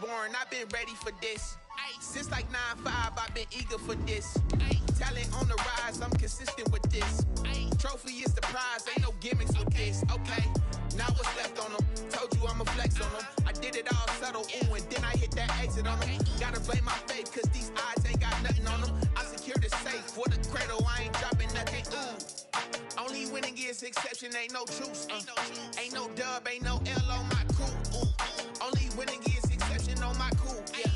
born, I've been ready for this. Since like 9-5, I've been eager for this. Talent on the rise, I'm consistent with this. Trophy is the prize, ain't no gimmicks with this. Okay, now what's left on them? Told you I'ma flex on them. I did it all subtle, ooh, and then I hit that exit on them. Gotta blame my faith, cause these eyes ain't got nothing on them. I secured the safe for the cradle, I ain't dropping nothing, ooh. Only winning is exception, ain't no truce. Ain't no dub, ain't no L on my crew. Only winning is exception on my crew. Yeah.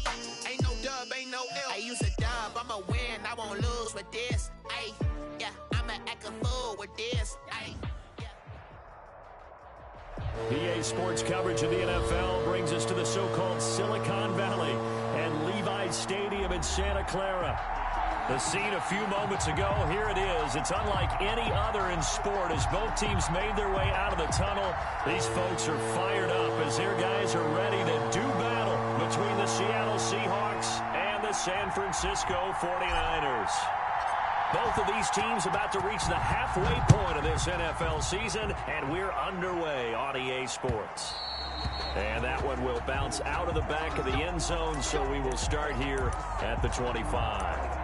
Ain't no dub, ain't no L. I use a dub, I'ma win, I won't lose with this. Ay, yeah, I'ma act a fool with this. Ay, yeah. PA Sports coverage of the NFL brings us to the so-called Silicon Valley and Levi's Stadium in Santa Clara. The scene a few moments ago, here it is. It's unlike any other in sport as both teams made their way out of the tunnel. These folks are fired up as their guys are ready to do battle between the Seattle Seahawks and the San Francisco 49ers. Both of these teams about to reach the halfway point of this NFL season, and we're underway on EA Sports. And that one will bounce out of the back of the end zone, so we will start here at the 25.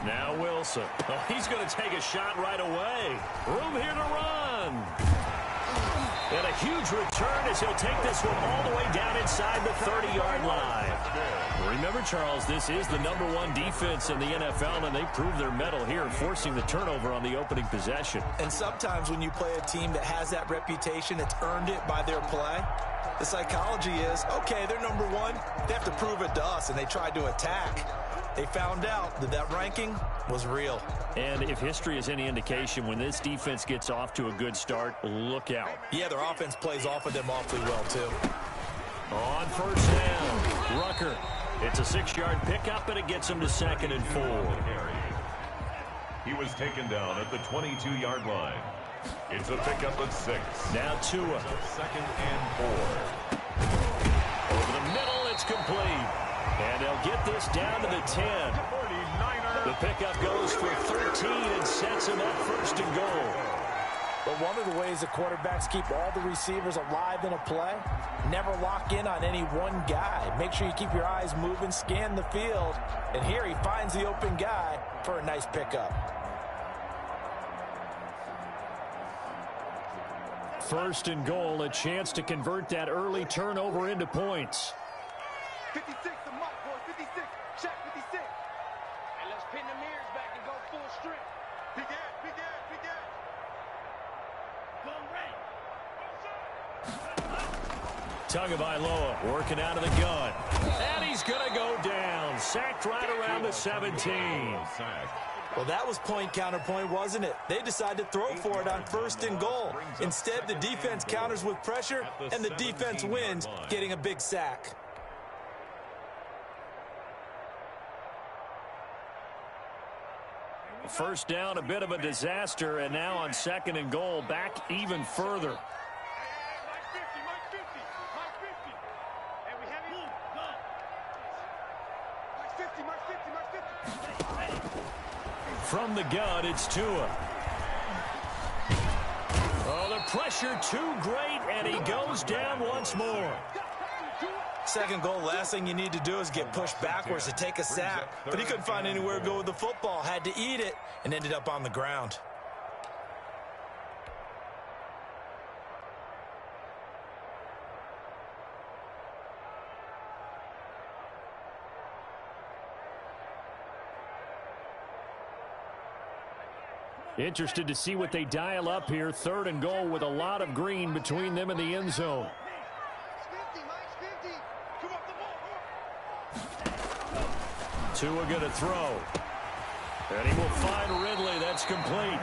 Now Wilson. Oh, he's going to take a shot right away. Room here to run. And a huge return as he'll take this one all the way down inside the 30-yard line. Remember, Charles, this is the #1 defense in the NFL, and they proved their mettle here, forcing the turnover on the opening possession. And sometimes when you play a team that has that reputation, it's earned it by their play. The psychology is, okay, they're #1. They have to prove it to us, and they tried to attack. They found out that that ranking was real. And if history is any indication, when this defense gets off to a good start, look out. Yeah, their offense plays off of them awfully well, too. On first down, Rucker. It's a 6-yard pickup, and it gets him to 2nd and 4. He was taken down at the 22-yard line. It's a pickup of 6. Now Tua. 2nd and 4. Over the middle, it's complete. And they'll get this down to the 10. The pickup goes for 13 and sets him up 1st and goal. But one of the ways the quarterbacks keep all the receivers alive in a play, never lock in on any one guy. Make sure you keep your eyes moving, scan the field. And here he finds the open guy for a nice pickup. 1st and goal, a chance to convert that early turnover into points. 56, the mark, boy, 56. Shot 56. And let's pin the mirrors back and go full strength. Big ass, big ass, big ass. Tagovailoa working out of the gun. And he's going to go down. Sacked right around the 17. Well, that was point counterpoint, wasn't it? They decided to throw for it on 1st and goal. Instead, the defense counters with pressure, and the defense wins, getting a big sack. First down, a bit of a disaster, and now on 2nd and goal, back even further. From the gun, it's Tua. Oh, the pressure too great, and he goes down once more. 2nd goal, last thing you need to do is get pushed backwards to take a sack. But he couldn't find anywhere to go with the football, had to eat it, and ended up on the ground. Interested to see what they dial up here. 3rd and goal with a lot of green between them and the end zone. Tua going to throw. And he will find Ridley. That's complete.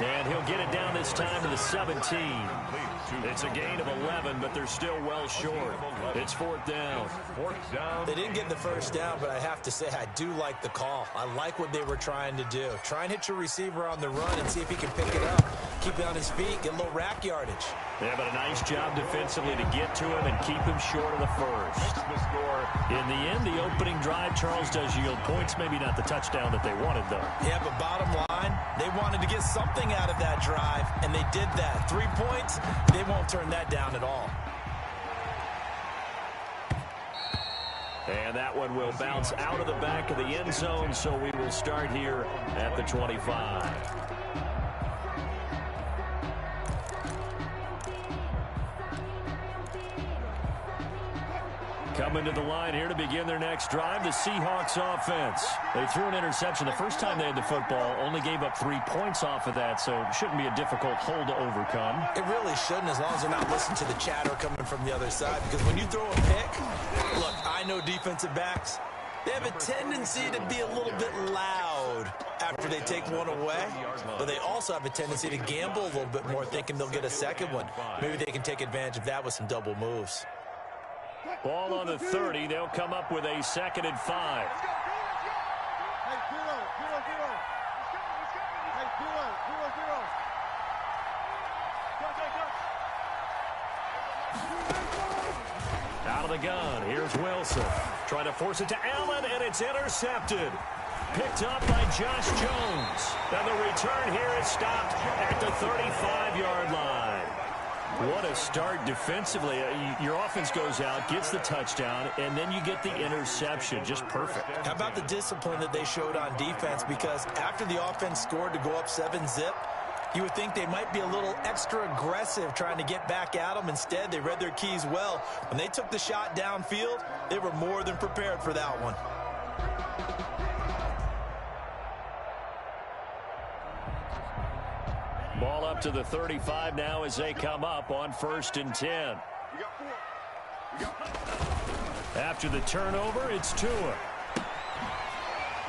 And he'll get it down this time to the 17. It's a gain of 11, but they're still well short. It's fourth down. They didn't get the first down, but I have to say I do like the call. I like what they were trying to do. Try and hit your receiver on the run and see if he can pick it up. Keep it on his feet, get a little rack yardage. Yeah, but a nice job defensively to get to him and keep him short of the first. In the end, the opening drive, Charles, does yield points. Maybe not the touchdown that they wanted, though. Yeah, but bottom line, they wanted to get something out of that drive, and they did that. 3 points, they won't turn that down at all. And that one will bounce out of the back of the end zone, so we will start here at the 25. Coming to the line here to begin their next drive, the Seahawks offense. They threw an interception the first time they had the football, only gave up 3 points off of that, so it shouldn't be a difficult hole to overcome. It really shouldn't, as long as they're not listening to the chatter coming from the other side, because when you throw a pick, look, I know defensive backs, they have a tendency to be a little bit loud after they take one away, but they also have a tendency to gamble a little bit more, thinking they'll get a second one. Maybe they can take advantage of that with some double moves. Ball on the 30. They'll come up with a 2nd and 5. Out of the gun. Here's Wilson. Trying to force it to Allen, and it's intercepted. Picked up by Josh Jones. And the return here is stopped at the 35-yard line. What a start defensively. Your offense goes out, gets the touchdown, and then you get the interception. Just perfect. How about the discipline that they showed on defense? Because after the offense scored to go up 7-zip, you would think they might be a little extra aggressive trying to get back at them. Instead, they read their keys well. When they took the shot downfield, they were more than prepared for that one. Ball up to the 35 now as they come up on 1st and 10. After the turnover, it's Tua.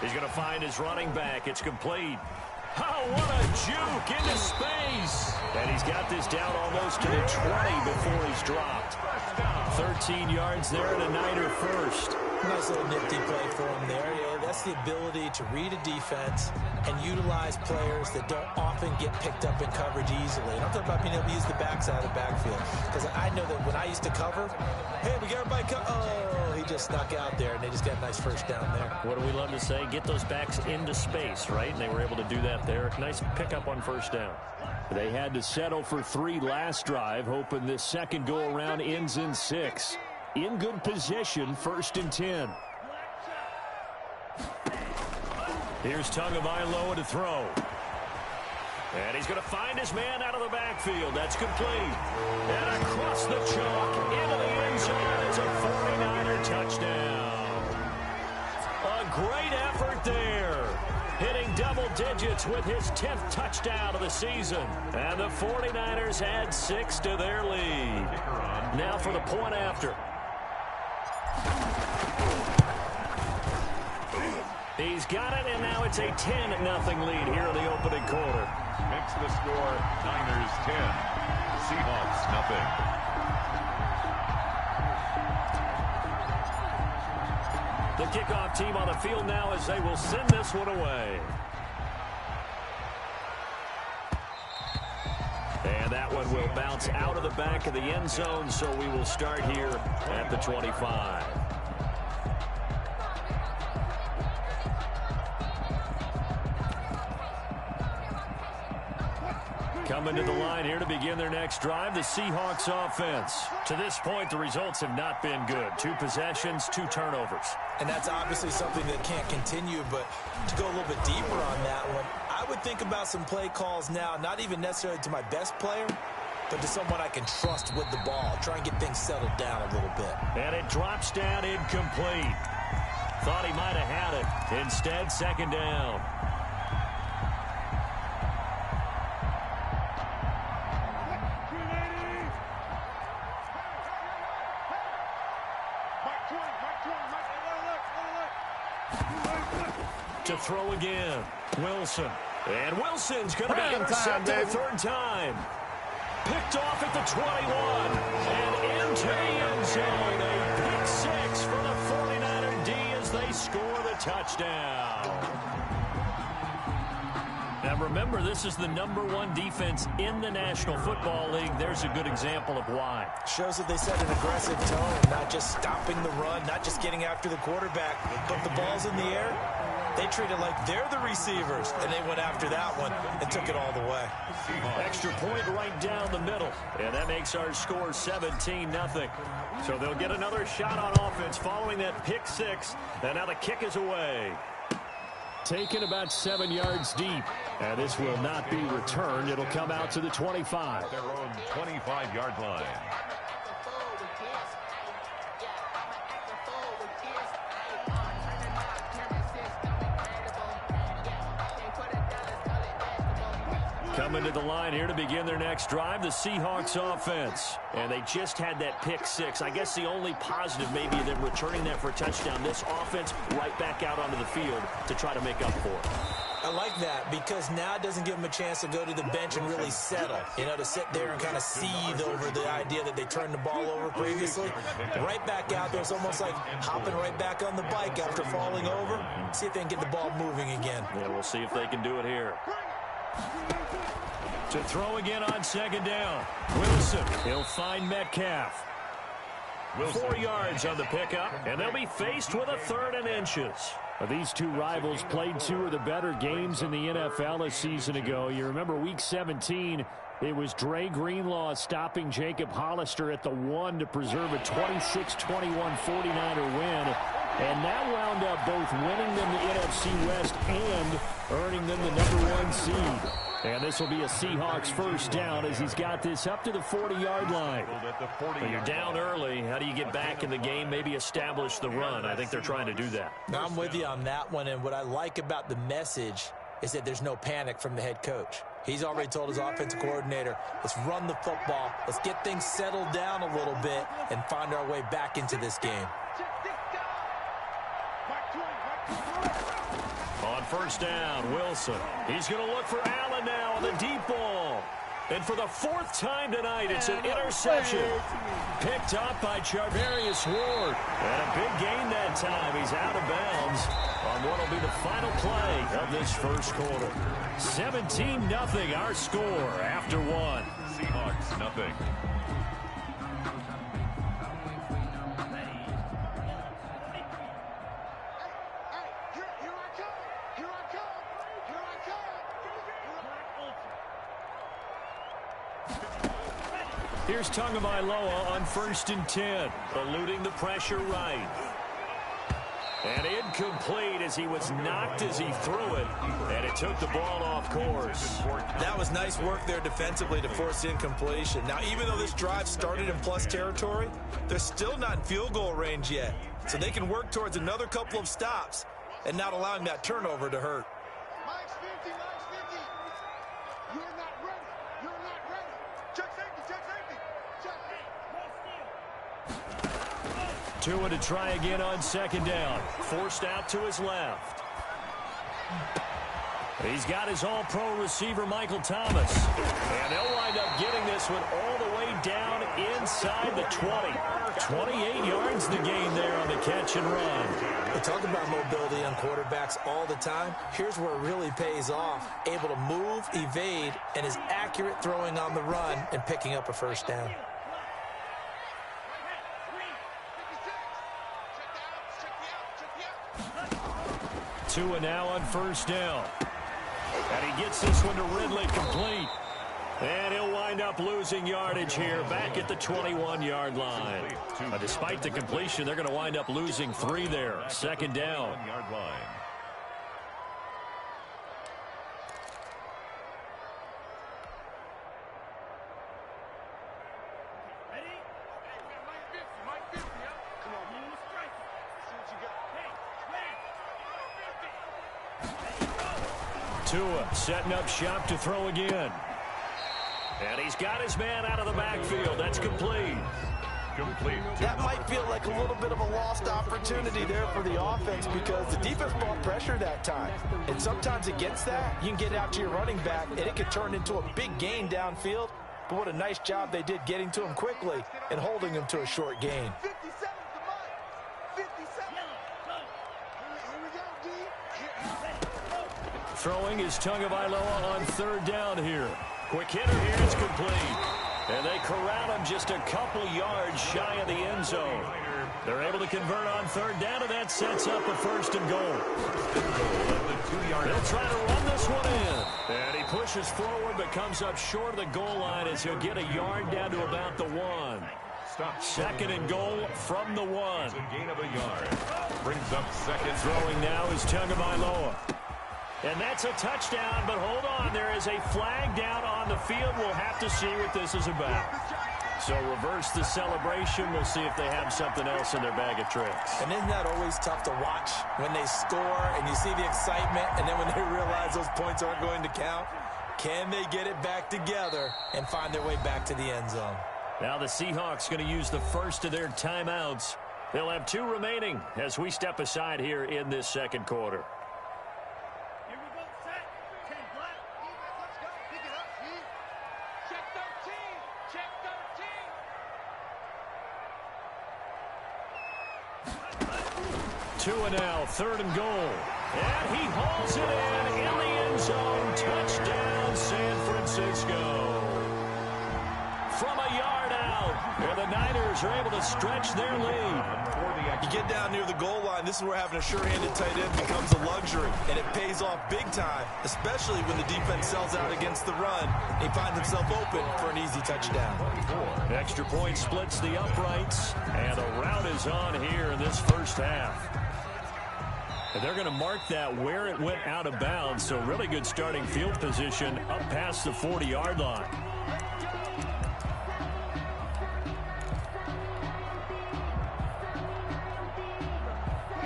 He's going to find his running back. It's complete. Oh, what a juke into space. And he's got this down almost to the 20 before he's dropped. 13 yards there and a Niner first. Nice little nifty play for him there. Yeah, that's the ability to read a defense and utilize players that don't often get picked up in coverage easily. And I'm talking about being able to use the backside of the backfield. Because I know that when I used to cover, hey, we got everybody oh, he just snuck out there, and they just got a nice first down there. What do we love to say? Get those backs into space, right? And they were able to do that there. Nice pickup on first down. They had to settle for 3 last drive, hoping this second go-around ends in 6. In good position, 1st and 10. Here's Tagovailoa to throw. And he's going to find his man out of the backfield. That's complete. And across the chalk, into the end zone. It's a 49er touchdown. A great effort there. Hitting double digits with his 10th touchdown of the season. And the 49ers add 6 to their lead. Now for the point after. He's got it, and now it's a 10-0 lead here in the opening quarter. Makes the score Niners 10, Seahawks nothing. The kickoff team on the field now as they will send this one away. And that one will bounce out of the back of the end zone, so we will start here at the 25. Coming to the line here to begin their next drive, the Seahawks offense. To this point, the results have not been good. 2 possessions, 2 turnovers. And that's obviously something that can't continue, but to go a little bit deeper on that one, I would think about some play calls now, not even necessarily to my best player, but to someone I can trust with the ball. Try and get things settled down a little bit. And it drops down incomplete. Thought he might have had it. Instead, 2nd down. to throw again. Wilson. And Wilson's going to be intercepted the third time. Picked off at the 21. And into the end zone. A pick six for the 49er D as they score the touchdown. Now remember, this is the #1 defense in the National Football League. There's a good example of why. Shows that they set an aggressive tone, not just stopping the run, not just getting after the quarterback, but the ball's in the air. They treat it like they're the receivers, and they went after that one and took it all the way. Extra point right down the middle, and that makes our score 17-0. So they'll get another shot on offense following that pick six, and now the kick is away. Taken about 7 yards deep, and this will not be returned. It'll come out to the 25. Their own 25-yard line. Coming to the line here to begin their next drive, the Seahawks offense. And they just had that pick six. I guess the only positive maybe them returning that for a touchdown. This offense right back out onto the field to try to make up for it. I like that because now it doesn't give them a chance to go to the bench and really settle. You know, to sit there and kind of seethe over the idea that they turned the ball over previously. Right back out there. It's almost like hopping right back on the bike after falling over. See if they can get the ball moving again. Yeah, we'll see if they can do it here. To throw again on second down. Wilson, he'll find Metcalf. 4 yards on the pickup, and they'll be faced with a 3rd and inches. These two rivals played 2 of the better games in the NFL a season ago. You remember week 17, it was Dre Greenlaw stopping Jacob Hollister at the 1 to preserve a 26-21 49er win. And that wound up both winning them the NFC West and earning them the #1 seed. And this will be a Seahawks first down as he's got this up to the 40-yard line. When you're down early, how do you get back in the game, maybe establish the run? I think they're trying to do that. I'm with you on that one, and what I like about the message is that there's no panic from the head coach. He's already told his offensive coordinator, let's run the football, let's get things settled down a little bit, and find our way back into this game. On first down, Wilson. He's going to look for Allen now on the deep ball. And for the 4th time tonight, it's an interception. Picked up by Charvarius Ward. And a big gain that time. He's out of bounds on what will be the final play of this first quarter. 17-0 our score after 1. Seahawks, nothing. Here's Tagovailoa on 1st and 10, eluding the pressure right. And incomplete as he was knocked as he threw it, and it took the ball off course. That was nice work there defensively to force incompletion. Now, even though this drive started in plus territory, they're still not in field goal range yet. So they can work towards another couple of stops and not allowing that turnover to hurt. Mike's 50, Mike's 50. You're not ready. You're not ready. Check safety, check safety. Check. Tua to try again on 2nd down. Forced out to his left. He's got his all-pro receiver, Michael Thomas. And they'll wind up getting this one all the way down inside the 20. 28 yards the gain there on the catch and run. We talk about mobility on quarterbacks all the time. Here's where it really pays off. Able to move, evade, and is accurate throwing on the run and picking up a first down. Tua now on 1st down. And he gets this one to Ridley complete. And he'll wind up losing yardage here back at the 21-yard line. Despite the completion, they're going to wind up losing 3 there. 2nd down. Yard line. Tua setting up shop to throw again. And he's got his man out of the backfield. That's complete. Complete. That might feel like a little bit of a lost opportunity there for the offense because the defense brought pressure that time. And sometimes against that, you can get out to your running back, and it could turn into a big gain downfield. But what a nice job they did getting to him quickly and holding him to a short gain. 57 to Mike. 57. Throwing is Tagovailoa on third down here. Quick hitter here, it's complete. And they corral him just a couple yards shy of the end zone. They're able to convert on third down, and that sets up a first and goal. They'll try to run this one in. And he pushes forward but comes up short of the goal line as he'll get a yard down to about the 1. Second and goal from the 1. It's a gain of a yard. Brings up second. Throwing now is Tagovailoa. And that's a touchdown, but hold on. There is a flag down on the field. We'll have to see what this is about. So reverse the celebration. We'll see if they have something else in their bag of tricks. And isn't that always tough to watch when they score and you see the excitement, and then when they realize those points aren't going to count? Can they get it back together and find their way back to the end zone? Now the Seahawks going to use the first of their timeouts. They'll have 2 remaining as we step aside here in this second quarter. Two and now, third and goal. And he hauls it in the end zone. Touchdown, San Francisco. From a yard out, and the Niners are able to stretch their lead. You get down near the goal line, this is where having a sure-handed tight end becomes a luxury, and it pays off big time, especially when the defense sells out against the run. He finds himself open for an easy touchdown. Extra point splits the uprights, and a route is on here in this first half. And they're going to mark that where it went out of bounds, so really good starting field position up past the 40-yard line.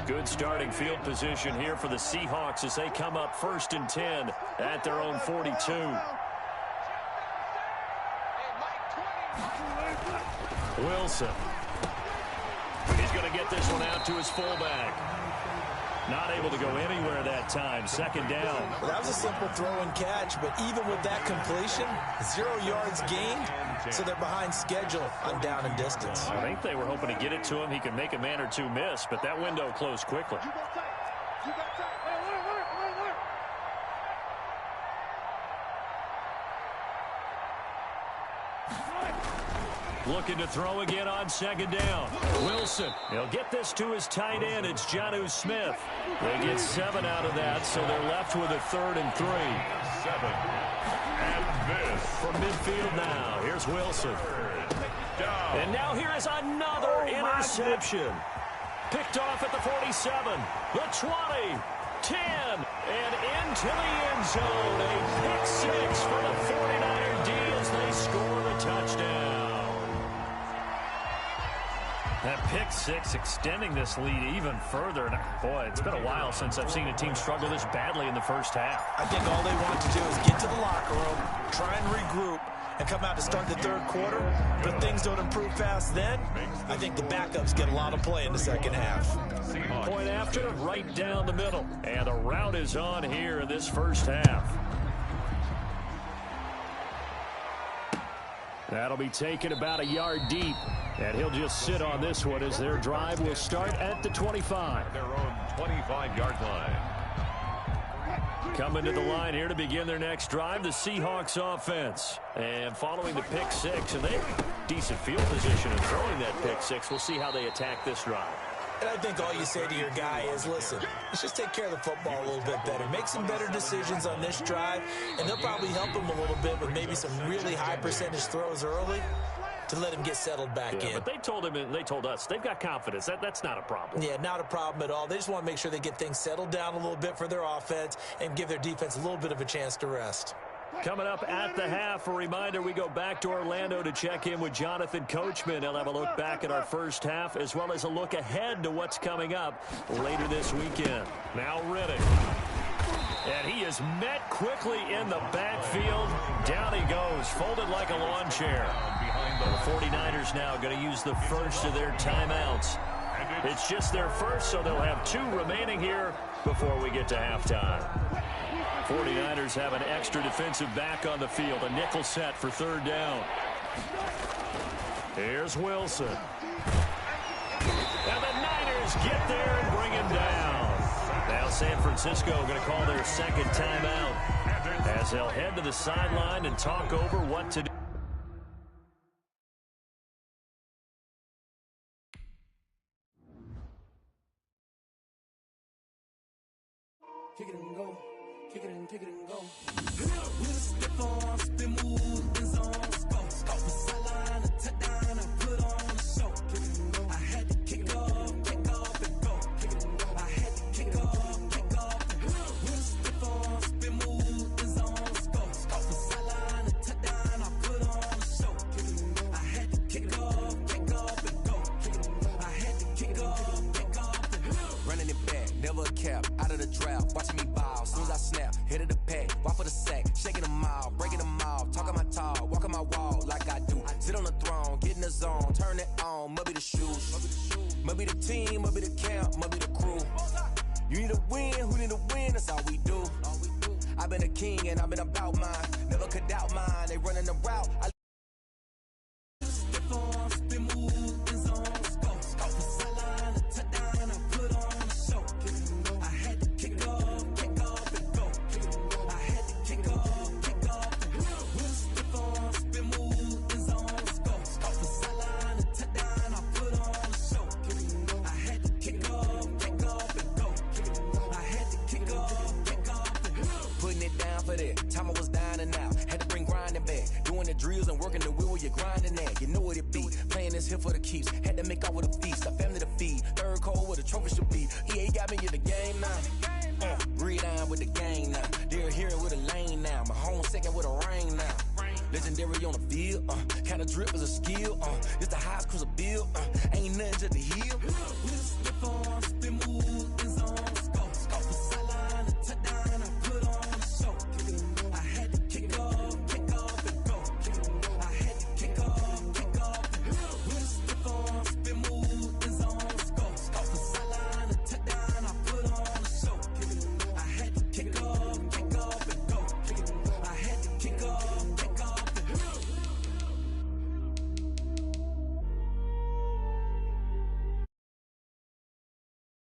Good starting field position here for the Seahawks as they come up 1st and 10 at their own 42. Wilson. He's going to get this one out to his fullback. Not able to go anywhere that time. Second down. Well, that was a simple throw and catch, but even with that completion, 0 yards gained, so they're behind schedule on down and distance. I think they were hoping to get it to him. He could make a man or two miss, but that window closed quickly. Looking to throw again on second down. Wilson. He'll get this to his tight end. It's Jonnu Smith. They get 7 out of that, so they're left with a 3rd and 3. 7. And this. From midfield now. Here's Wilson. And now here is another interception. Picked off at the 47. The 20. 10. And into the end zone. A pick 6 for the 49er D as they score the touchdown. That pick 6 extending this lead even further. And boy, it's been a while since I've seen a team struggle this badly in the first half. I think all they want to do is get to the locker room, try and regroup, and come out to start the third quarter. But if things don't improve fast then, I think the backups get a lot of play in the second half. Point after, right down the middle. And a route is on here in this first half. That'll be taken about a yard deep. And he'll just sit on this one as their drive will start at the 25. Their own 25-yard line. Coming to the line here to begin their next drive, the Seahawks offense. And following the pick 6, and they have decent field position in throwing that pick 6. We'll see how they attack this drive. And I think all you say to your guy is, listen, let's just take care of the football a little bit better. Make some better decisions on this drive, and they'll probably help him a little bit with maybe some really high percentage throws early to let him get settled back in. But they told him and they told us they've got confidence. That's not a problem. Yeah, not a problem at all. They just want to make sure they get things settled down a little bit for their offense and give their defense a little bit of a chance to rest. Coming up at the half, a reminder, we go back to Orlando to check in with Jonathan Coachman. He'll have a look back at our first half as well as a look ahead to what's coming up later this weekend. Now Riddick. And he is met quickly in the backfield. Down he goes, folded like a lawn chair. behind the 49ers now going to use the first of their timeouts. It's just their first, so they'll have 2 remaining here before we get to halftime. 49ers have an extra defensive back on the field. A nickel set for 3rd down. Here's Wilson. And the Niners get there and bring him down. Now San Francisco going to call their 2nd timeout as they'll head to the sideline and talk over what to do. Kick it and go. Kick it and go. With a stiff arm, spin move, in zone, scope. Off the sideline, a touchdown, I put on a show. Kick it and go. I had to kick off and go. Kick it and go. I had to kick off and go. With a stiff arm, spin move, in zone, scope. Off the sideline, a touchdown, I put on a show. Kick it and go. I had to kick off and go. Kick it and go. I had to kick off and go. Running it back, never a cap, out of the drought, watching me ball, soon as I snap, hit of the pack, walk for the sack, shaking them all, breaking them all, talking my talk, walking my wall like I do, sit on the throne, get in the zone, turn it on, must be the shoes, must be the team, must be the camp, must be the crew, you need a win, who need a win, that's all we do, I've been a king and I've been about mine, never could doubt mine, they running the route, time I was dying and out, had to bring grinding back, doing the drills and working the wheel where you're grinding at, you know what it be, playing this here for the keeps, had to make out with a feast, a family to feed, 3rd cold where the trophy should be, EA got me in the game now, breathe down with the game now, they're here with a lane now, my home 2nd with a rain now, legendary on the field, kinda drip is a skill, it's the highest cruiser bill, ain't nothing to the heel,